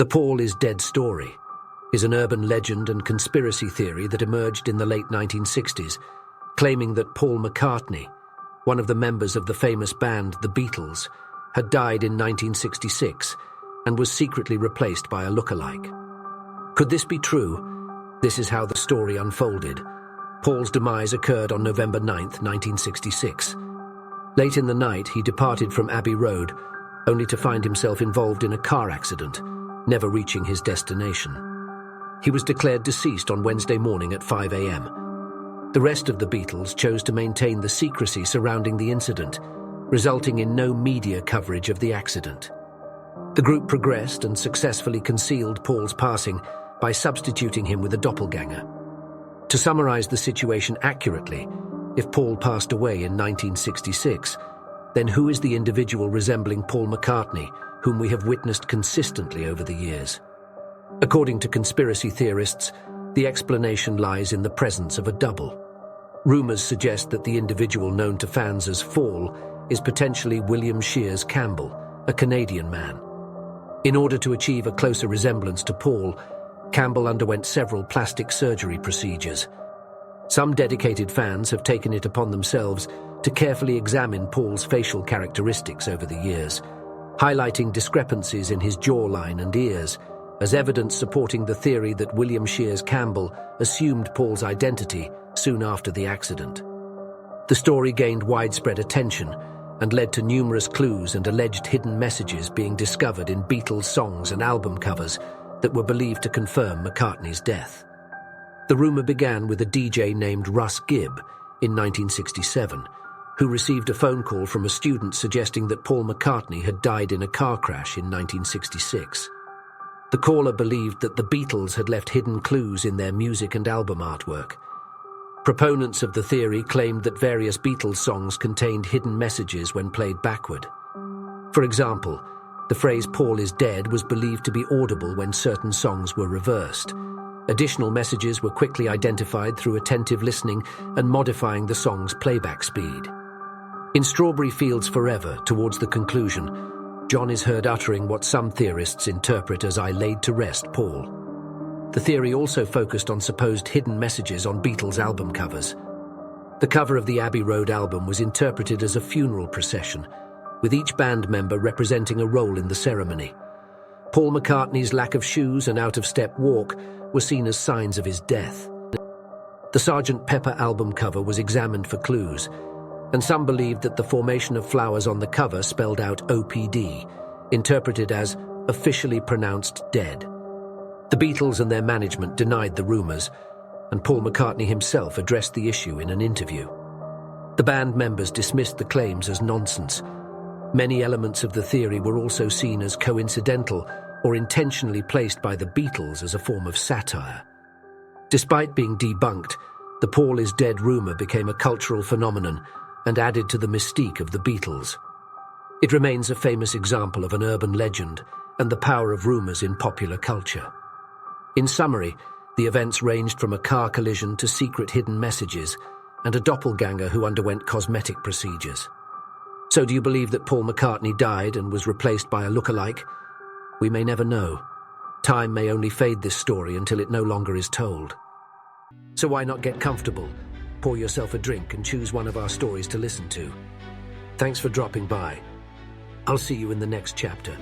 The Paul is dead story is an urban legend and conspiracy theory that emerged in the late 1960s, claiming that Paul McCartney, one of the members of the famous band The Beatles, had died in 1966 and was secretly replaced by a lookalike. Could this be true? This is how the story unfolded. Paul's demise occurred on November 9, 1966. Late in the night, he departed from Abbey Road, only to find himself involved in a car accident, never reaching his destination. He was declared deceased on Wednesday morning at 5 a.m. The rest of the Beatles chose to maintain the secrecy surrounding the incident, resulting in no media coverage of the accident. The group progressed and successfully concealed Paul's passing by substituting him with a doppelganger. To summarize the situation accurately, if Paul passed away in 1966, then who is the individual resembling Paul McCartney, whom we have witnessed consistently over the years? According to conspiracy theorists, the explanation lies in the presence of a double. Rumors suggest that the individual known to fans as Fall is potentially William Shears Campbell, a Canadian man. In order to achieve a closer resemblance to Paul, Campbell underwent several plastic surgery procedures. Some dedicated fans have taken it upon themselves to carefully examine Paul's facial characteristics over the years, highlighting discrepancies in his jawline and ears as evidence supporting the theory that William Shears Campbell assumed Paul's identity soon after the accident. The story gained widespread attention and led to numerous clues and alleged hidden messages being discovered in Beatles songs and album covers that were believed to confirm McCartney's death. The rumor began with a DJ named Russ Gibb in 1967, who received a phone call from a student suggesting that Paul McCartney had died in a car crash in 1966. The caller believed that the Beatles had left hidden clues in their music and album artwork. Proponents of the theory claimed that various Beatles songs contained hidden messages when played backward. For example, the phrase "Paul is dead" was believed to be audible when certain songs were reversed. Additional messages were quickly identified through attentive listening and modifying the song's playback speed. In Strawberry Fields Forever, towards the conclusion, John is heard uttering what some theorists interpret as "I laid to rest Paul." The theory also focused on supposed hidden messages on Beatles album covers. The cover of the Abbey Road album was interpreted as a funeral procession, with each band member representing a role in the ceremony. Paul McCartney's lack of shoes and out-of-step walk were seen as signs of his death. The Sgt. Pepper album cover was examined for clues, and some believed that the formation of flowers on the cover spelled out OPD, interpreted as officially pronounced dead. The Beatles and their management denied the rumors, and Paul McCartney himself addressed the issue in an interview. The band members dismissed the claims as nonsense. Many elements of the theory were also seen as coincidental or intentionally placed by the Beatles as a form of satire. Despite being debunked, the Paul is dead rumor became a cultural phenomenon and added to the mystique of the Beatles. It remains a famous example of an urban legend and the power of rumors in popular culture. In summary, the events ranged from a car collision to secret hidden messages and a doppelganger who underwent cosmetic procedures. So do you believe that Paul McCartney died and was replaced by a lookalike? We may never know. Time may only fade this story until it no longer is told. So why not get comfortable, pour yourself a drink and choose one of our stories to listen to? Thanks for dropping by. I'll see you in the next chapter.